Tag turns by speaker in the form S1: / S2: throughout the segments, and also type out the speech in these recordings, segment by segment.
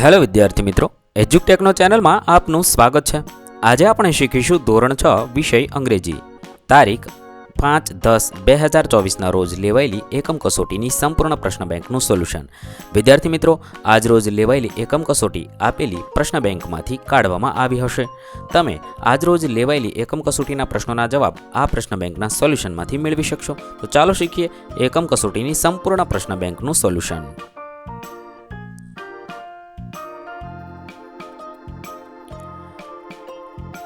S1: Hello વિદ્યાર્થી મિત્રો, એજ્યુકટેકનો ચેનલમાં આપનું સ્વાગત છે। આજે આપણે શીખીશું ધોરણ 6 વિષય અંગ્રેજી, તારીખ 5-10-2024ના રોજ લેવાયેલી એકમ કસોટીની સંપૂર્ણ પ્રશ્ન બેંકનું સોલ્યુશન। વિદ્યાર્થી મિત્રો, આજ રોજ લેવાયેલી એકમ કસોટી આપેલી પ્રશ્ન બેંકમાંથી કાઢવામાં આવી હશે। તમે આજ રોજ લેવાયેલી એકમ કસોટીના પ્રશ્નોના જવાબ આ પ્રશ્ન બેંકના સોલ્યુશનમાંથી મેળવી શકશો। તો ચાલો શીખીએ એકમ કસોટીની સંપૂર્ણ પ્રશ્ન બેંકનું સોલ્યુશન।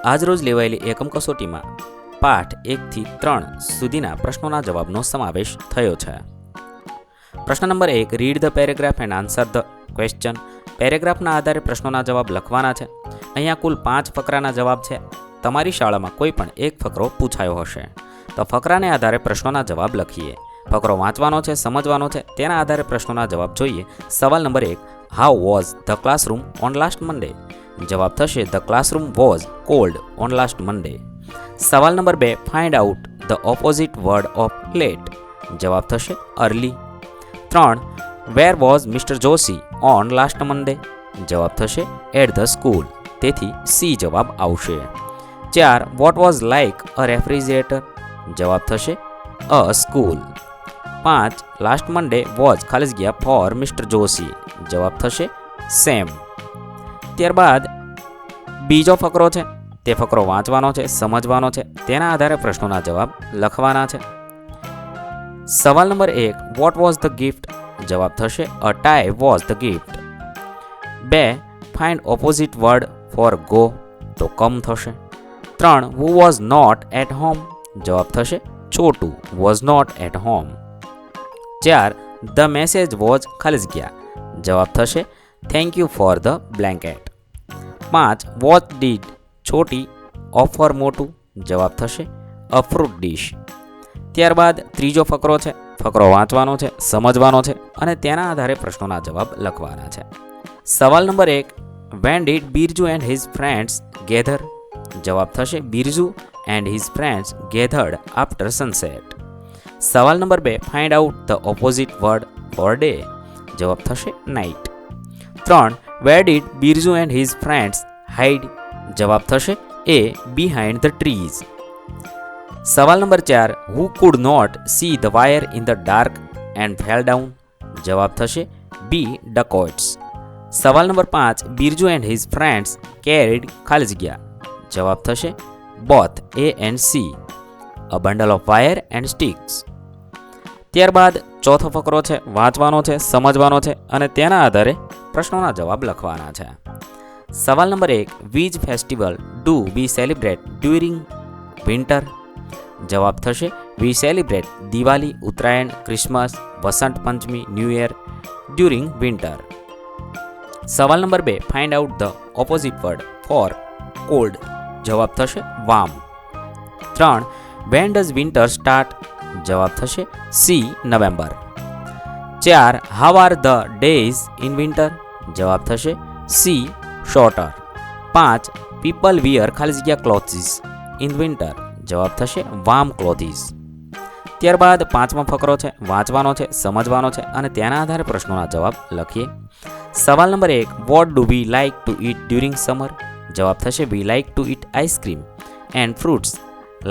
S1: આજરોજ લેવાયેલી એકમ કસોટીમાં પાઠ 1 થી 3 સુધીના પ્રશ્નોના જવાબનો સમાવેશ થયો છે। પ્રશ્ન number 1, read the paragraph and answer the question. પેરેગ્રાફના આધારે પ્રશ્નોના જવાબ લખવાના છે। અહીંયા કુલ 5 ફકરાના જવાબ છે। તમારી શાળામાં કોઈ પણ એક ફકરો પૂછાયો હશે, તો ફકરાને આધારે પ્રશ્નોના જવાબ લખીએ। ફકરો વાંચવાનો છે, સમજવાનો છે, તેના આધારે પ્રશ્નોના જવાબ જોઈએ। સવાલ number 1, how was the classroom on last Monday? જવાબ થશે the classroom was cold on last Monday. સવાલ number 2, find out the opposite word of late? જવાબ થશે early. 3, where was mister Joshi on last Monday? જવાબ થશે એટ ધ સ્કૂલ, તેથી C જવાબ આવશે। 4, what was like a refrigerator? જવાબ થશે a school. 5, last Monday was ખાલી જગ્યા ફોર મિસ્ટર જોશી? જવાબ થશે સેમ। ત્યારબાદ બીજો ફકરો છે, તે ફકરો વાંચવાનો છે, સમજવાનો છે, તેના આધારે પ્રશ્નોના જવાબ લખવાના છે। સવાલ number 1, what was the gift? જવાબ થશે a tie was the gift. 2, find opposite word for go? તો કમ થશે। 3, who was not at home? જવાબ થશે Chhotu was not at home. 4, the message was ખાલી જગ્યા? જવાબ થશે thank you for the blanket. 5, what did Chhoti offer મોટું? જવાબ થશે અ ફ્રૂટ ડીશ। ત્યારબાદ ત્રીજો ફકરો છે, ફકરો વાંચવાનો છે, સમજવાનો છે, અને તેના આધારે પ્રશ્નોના જવાબ લખવાના છે। સવાલ number 1, when did Birju and his friends gather? જવાબ થશે Birju and his friends gathered after sunset. સવાલ number 2, find out the opposite word for day? જવાબ થશે night. 3, where did Birju and his friends hide? જવાબ થશે એ બિહાઇન્ડ ધ ટ્રીઝ। સવાલ number 4, who could not see the wire in the dark and fell down? જવાબ થશે B dacoits. સવાલ number 5, Birju and his friends carried ખાલી જગ્યા? જવાબ થશે both A and C a bundle of wire and sticks. ત્યારબાદ ચોથો ફકરો છે, વાંચવાનો છે, સમજવાનો છે, અને તેના આધારે પ્રશ્નોના જવાબ લખવાના છે। સવાલ number 1, which festival do we celebrate during winter? જવાબ થશે we celebrate Diwali, Uttarayan, Christmas, Vasant Panchami, new year during winter. સવાલ number 2, find out the opposite word for cold? જવાબ થશે warm. 3, when does winter start? જવાબ થશે C November. 4, how are the days in winter? જવાબ થશે C sorter. 5, people wear ખાલી જગ્યા clothes in winter? જવાબ થશે વાર્મ ક્લોથિસ। ત્યારબાદ પાંચમો ફકરો છે, વાંચવાનો છે, સમજવાનો છે, અને તેના આધારે પ્રશ્નોના જવાબ લખીએ। સવાલ number 1, what do we like to eat during summer? જવાબ થશે we like to eat ice cream and fruits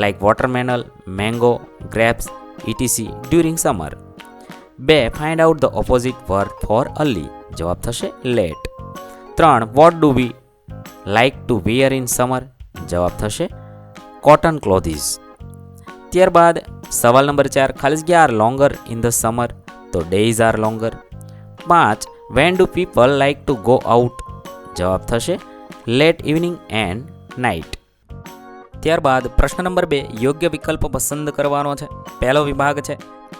S1: like watermelon, mango, grapes ETC during summer. 2, find out the opposite word for early? જવાબ થશે late. 3, what do we like to wear in summer? જવાબ થશે cotton clothes. ત્યારબાદ સવાલ number 4, ખાલી જગ્યા are longer in the summer? તો days are longer. 5, when do people like to go out? જવાબ થશે લેટ ઇવનિંગ એન્ડ નાઇટ। ત્યારબાદ પ્રશ્ન નંબર 2, યોગ્ય વિકલ્પ પસંદ કરવાનો છે। પહેલો વિભાગ છે,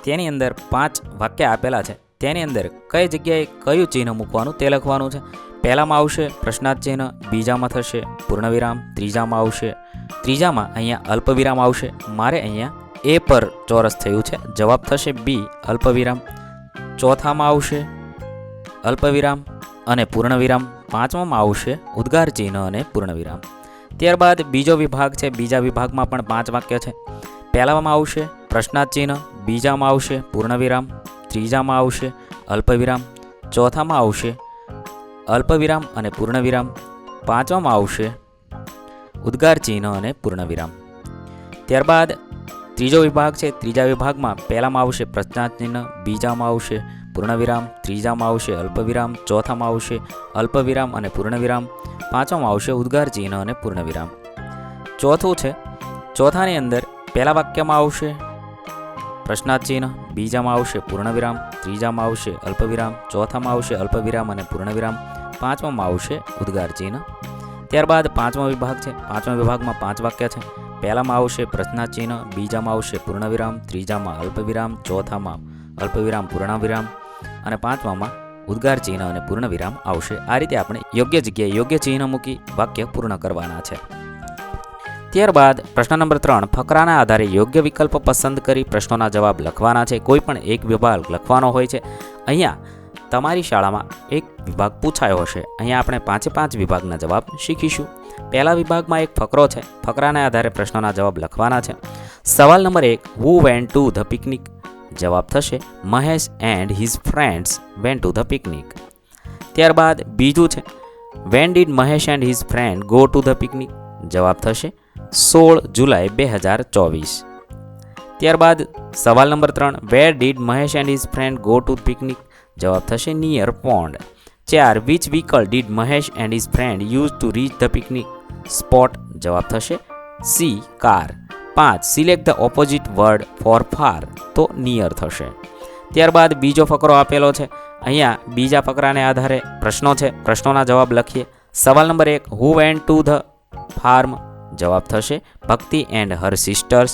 S1: તેની અંદર 5 વાક્ય આપેલા છે, તેની અંદર કઈ જગ્યાએ કયું ચિહ્ન મૂકવાનું તે લખવાનું છે। પહેલામાં આવશે પ્રશ્નાર્થ ચિહ્ન, બીજામાં થશે પૂર્ણવિરામ, ત્રીજામાં આવશે, ત્રીજામાં અહીંયા અલ્પવિરામ આવશે। મારે અહીંયા એ પર ચોરસ થયું છે, જવાબ થશે બી અલ્પવિરામ। ચોથામાં આવશે અલ્પવિરામ અને પૂર્ણવિરામ। પાંચમામાં આવશે ઉદ્ગાર ચિહ્ન અને પૂર્ણવિરામ। ત્યારબાદ બીજો વિભાગ છે, બીજા વિભાગમાં પણ 5 વાક્ય છે। પહેલામાં આવશે પ્રશ્નાર્થ ચિહ્ન, બીજામાં આવશે પૂર્ણવિરામ, ત્રીજામાં આવશે અલ્પવિરામ, ચોથામાં આવશે અલ્પવિરામ અને પૂર્ણવિરામ. પાંચમામાં આવશે ઉદ્ગાર ચિહ્ન અને પૂર્ણવિરામ. ત્યારબાદ ત્રીજો વિભાગ છે. ત્રીજા વિભાગમાં પહેલામાં આવશે પ્રશ્નાર્થ ચિહ્ન, બીજામાં આવશે પૂર્ણવિરામ, ત્રીજામાં આવશે અલ્પવિરામ, ચોથામાં આવશે અલ્પવિરામ અને પૂર્ણવિરામ, પાંચમામાં આવશે ઉદ્ગાર ચિહ્ન અને પૂર્ણવિરામ. ચોથું છે, ચોથાની અંદર પહેલા વાક્યમાં આવશે પ્રશ્નાર્થ ચિહ્ન, બીજામાં આવશે પૂર્ણવિરામ, ત્રીજામાં આવશે અલ્પવિરામ, ચોથામાં આવશે અલ્પવિરામ અને પૂર્ણવિરામ, પાંચમામાં આવશે ઉદ્ગાર ચિહ્ન. ત્યારબાદ પાંચમો વિભાગ છે. પાંચમા વિભાગમાં 5 વાક્ય છે. પહેલામાં આવશે પ્રશ્નાર્થ ચિહ્ન, બીજામાં આવશે પૂર્ણવિરામ, ત્રીજામાં અલ્પવિરામ, ચોથામાં અલ્પવિરામ પૂર્ણવિરામ અને પાંચમામાં ઉદ્ગાર ચિહ્ન અને પૂર્ણવિરામ આવશે. આ રીતે આપણે યોગ્ય જગ્યાએ યોગ્ય ચિહ્ન મૂકી વાક્ય પૂર્ણ કરવાના છે. ત્યારબાદ પ્રશ્ન નંબર 3, ફકરાના આધારે યોગ્ય વિકલ્પ પસંદ કરી પ્રશ્નોના જવાબ લખવાના છે. કોઈ પણ એક વિભાગ લખવાનો હોય છે. અહીંયા તમારી શાળામાં એક વિભાગ પૂછાયો હશે. અહીંયા આપણે 5 વિભાગના જવાબ શીખીશું. પહેલા વિભાગમાં એક ફકરો છે. ફકરાના આધારે પ્રશ્નોના જવાબ લખવાના છે. સવાલ number 1, who went to the picnic? જવાબ થશે Mahesh and his friends vent to the picnic. ત્યારબાદ બીજું છે, when did Mahesh and his friend go to the picnic? જવાબ થશે 16 જુલાઈ 2024. ત્યારબાદ સવાલ નંબર 3, where did Mahesh and his friend go to picnic? જવાબ થશે near pond. 4, which vehicle did Mahesh and his friend use to reach the picnic spot? જવાબ થશે C, car. 5, select the opposite word for far? તો નિયર થશે. ત્યારબાદ બીજો ફકરો આપેલો છે. અહીંયા બીજા ફકરાને આધારે પ્રશ્નો છે. પ્રશ્નોના જવાબ લખીએ. સવાલ number 1, who went to the farm? જવાબ થશે Bhakti and her sisters.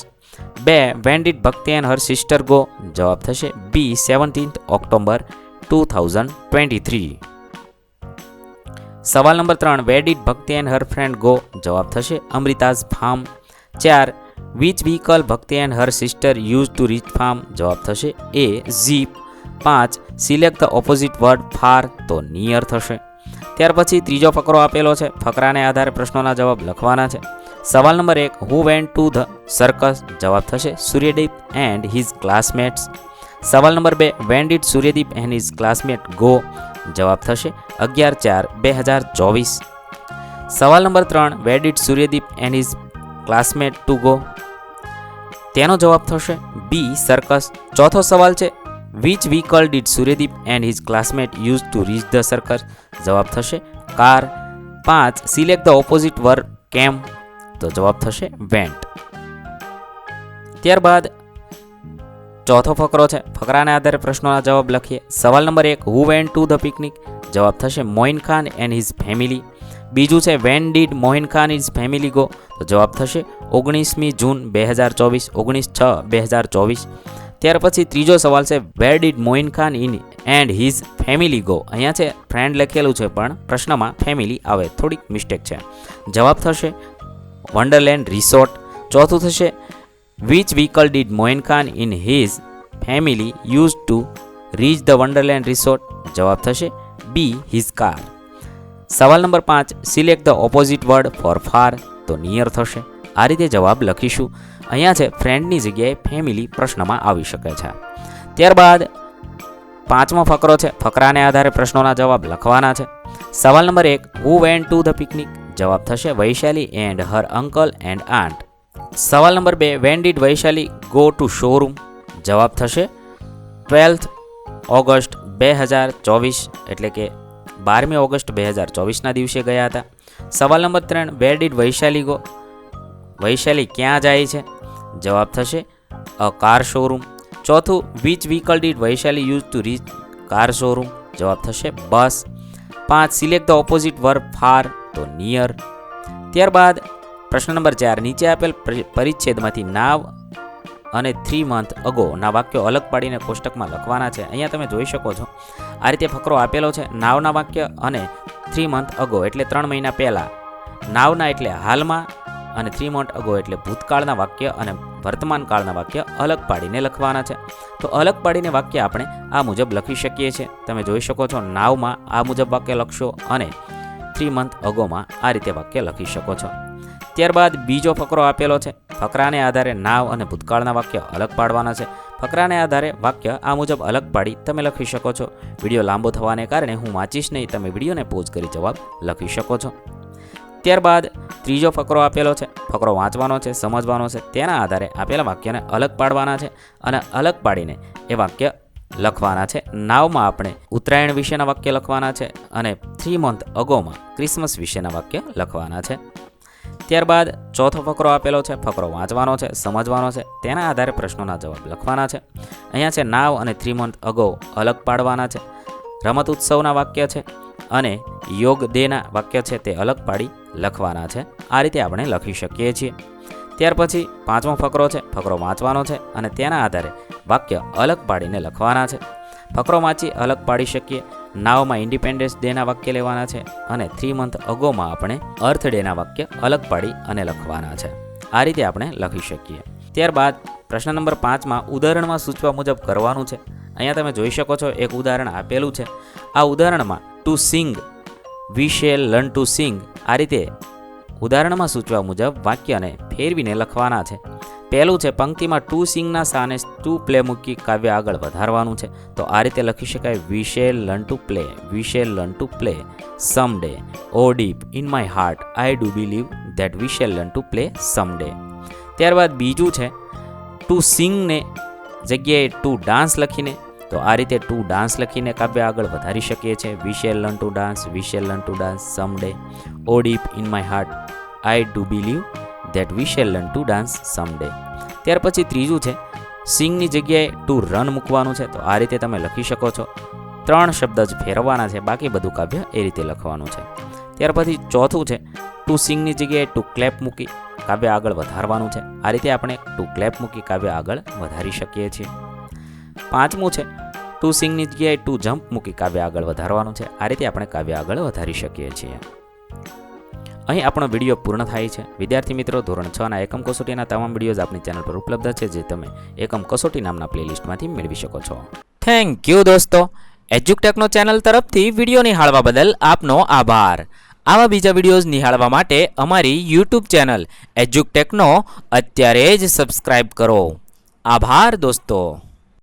S1: 2, when did Bhakti and her sister go? જવાબ થશે બી, 17 ઓક્ટોબર 2023. સવાલ નંબર 3, where did Bhakti and her friend go? જવાબ થશે Amrita's farm. 4, which vehicle Bhakti and her sister use to reach farm? જવાબ થશે a, jeep. 5, select the opposite word far? તો near થશે. ત્યાર પછી ત્રીજો ફકરો આપેલો છે. ફકરાને આધારે પ્રશ્નોના જવાબ લખવાના છે. સવાલ number 1, who went to the circus? જવાબ થશે સૂર્યદીપ એન્ડ હિઝ ક્લાસમેટ્સ. સવાલ number 2, when did Suryadeep and his classmate go? જવાબ થશે 11/4/2024. સવાલ નંબર 3, where did Suryadeep and his classmate to go? તેનો જવાબ થશે બી, સર્કસ. ચોથો સવાલ છે, which vehicle did Suryadeep and his classmate use to reach the circus? જવાબ થશે car. 5, select the opposite word કેમ? તો જવાબ થશે વેન્ટ. ત્યારબાદ ચોથો ફકરો છે. ફકરાને આધારે પ્રશ્નોના જવાબ લખીએ. સવાલ number 1, who went to the picnic? જવાબ થશે Moin Khan and his family. બીજું છે, when did Moin Khan his family go? તો જવાબ થશે 19મી જૂન 2024, 19/6/2024. ત્યાર પછી ત્રીજો સવાલ છે, where did Moin Khan in and his family go? અહીંયા છે ફ્રેન્ડ લખેલું છે પણ પ્રશ્નમાં ફેમિલી આવે, થોડીક મિસ્ટેક છે. જવાબ થશે વન્ડરલેન્ડ રિસોર્ટ. ચોથું થશે, which vehicle did Moin Khan in his family use to reach the Wonderland resort? જવાબ થશે બી, હિઝ કાર. સવાલ number 5, select the opposite word for far? તો નિયર થશે. આ રીતે જવાબ લખીશું. અહીંયા છે ફ્રેન્ડની જગ્યાએ ફેમિલી પ્રશ્નમાં આવી શકે છે. ત્યારબાદ પાંચમો ફકરો છે. ફકરાને આધારે પ્રશ્નોના જવાબ લખવાના છે. સવાલ number 1, who went to the picnic? જવાબ થશે Vaishali and her uncle and aunt. સવાલ number 2, when did Vaishali go to showroom? જવાબ થશે 12th ઓગસ્ટ 2024, એટલે કે 12મી ઓગસ્ટ 2024ના દિવસે ગયા હતા. સવાલ નંબર 3, where did Vaishali go? Vaishali ક્યાં જાય છે? જવાબ થશે અ કાર શોરૂમ. ચોથું, which vehicle did Vaishali use to rich car showroom? જવાબ થશે બસ. 5, select the opposite verb far? તો નિયર. ત્યારબાદ પ્રશ્ન નંબર 4, નીચે આપેલ પરિચ્છેદમાંથી નાવ અને 3 month અગો ના વાક્યો અલગ પાડીને કોષ્ટકમાં લખવાના છે. અહીંયા તમે જોઈ શકો છો આ રીતે ફકરો આપેલો છે. નાવના વાક્ય અને 3 month અગો એટલે 3 મહિના પહેલાં. નાવના એટલે હાલમાં અને 3 month અગો એટલે ભૂતકાળના વાક્ય અને વર્તમાન કાળના વાક્ય અલગ પાડીને લખવાના છે. તો અલગ પાડીને વાક્ય આપણે આ મુજબ લખી શકીએ છીએ. તમે જોઈ શકો છો નાવમાં આ મુજબ વાક્ય લખશો અને 3 month અગોમાં આ રીતે વાક્ય લખી શકો છો. ત્યારબાદ બીજો ફકરો આપેલો છે. ફકરાને આધારે નાવ અને ભૂતકાળના વાક્ય અલગ પાડવાના છે. ફકરાને આધારે વાક્ય આ મુજબ અલગ પાડી તમે લખી શકો છો. વિડીયો લાંબો થવાને કારણે હું વાંચીશ નહીં, તમે વિડીયોને પોઝ કરી જવાબ લખી શકો છો. ત્યારબાદ ત્રીજો ફકરો આપેલો છે. ફકરો વાંચવાનો છે, સમજવાનો છે. તેના આધારે આપેલા વાક્યને અલગ પાડવાના છે અને અલગ પાડીને એ વાક્ય લખવાના છે. નાવમાં આપણે ઉત્તરાયણ વિશેના વાક્ય લખવાના છે અને 3 month અગોમાં ક્રિસમસ વિશેના વાક્ય લખવાના છે. ત્યારબાદ ચોથો ફકરો આપેલો છે. ફકરો વાંચવાનો છે, સમજવાનો છે. તેના આધારે પ્રશ્નોના જવાબ લખવાના છે. અહીંયા છે નાવ અને 3 month અગો અલગ પાડવાના છે. રમત ઉત્સવના વાક્ય છે અને યોગ ડેના વાક્ય છે તે અલગ પાડી લખવાના છે. આ રીતે આપણે લખી શકીએ છીએ. ત્યાર પછી પાંચમો ફકરો છે. ફકરો વાંચવાનો છે અને તેના આધારે વાક્ય અલગ પાડીને લખવાના છે. ફકરો વાંચી અલગ પાડી શકીએ. નાવમાં ઇન્ડિપેન્ડન્સ ડેના વાક્ય લેવાના છે અને 3 month અગોમાં આપણે અર્થ ડેના વાક્ય અલગ પાડી અને લખવાના છે. આ રીતે આપણે લખી શકીએ. ત્યારબાદ પ્રશ્ન નંબર 5માં ઉદાહરણમાં સૂચવા મુજબ કરવાનું છે. અહીંયા તમે જોઈ શકો છો એક ઉદાહરણ આપેલું છે. આ ઉદાહરણમાં to sing, V shall learn to sing, આ રીતે ઉદાહરણમાં સૂચવા મુજબ વાક્યને ફેરવીને લખવાના છે. પહેલું છે પંક્તિમાં ટુ સિંગના સ્થાને ટુ પ્લે મૂકી કાવ્ય આગળ વધારવાનું છે. તો આ રીતે લખી શકાય, we shall learn to play, we shall learn to play some day, oh deep in my heart I do believe that we shall learn to play some day. ત્યારબાદ બીજું છે ટુ સિંગને જગ્યાએ ટુ ડાન્સ લખીને, તો આ રીતે to dance લખીને કાવ્ય આગળ વધારી શકીએ છીએ. We shall learn to dance, we shall learn to dance some day, oh deep in my heart I do believe that we shall learn to dance some day. ત્યાર પછી ત્રીજું છે સિંગની જગ્યાએ ટુ રન મૂકવાનું છે. તો આ રીતે તમે લખી શકો છો. 3 શબ્દ જ ફેરવવાના છે, બાકી બધું કાવ્ય એ રીતે લખવાનું છે. ત્યાર પછી ચોથું છે ટુ સિંગની જગ્યાએ ટુ ક્લેપ મૂકી કાવ્ય આગળ વધારવાનું છે. આ રીતે આપણે ટુ ક્લેપ મૂકી કાવ્ય આગળ વધારી શકીએ છીએ. પાંચમું છે ટુ સિંગની જગ્યાએ ટુ જમ્પ મૂકી કાવ્ય આગળ વધારવાનું છે. આ રીતે આપણે કાવ્ય આગળ વધારી શકીએ છીએ. અહીં આપણો વિડીયો પૂર્ણ થાય છે. વિદ્યાર્થી મિત્રો, ધોરણ 6ના એકમ કસોટીના તમામ વિડીયોઝ આપણી ચેનલ પર ઉપલબ્ધ છે, જે તમે એકમ કસોટી નામના પ્લેલિસ્ટમાંથી મેળવી શકો છો. થેન્ક યુ દોસ્તો. એજ્યુકટેકનો ચેનલ તરફથી વિડીયો નિહાળવા બદલ આપનો આભાર. આવા બીજા વિડીયોઝ નિહાળવા માટે અમારી યુટ્યુબ ચેનલ એજ્યુકટેકનો અત્યારે જ સબસ્ક્રાઇબ કરો. આભાર દોસ્તો.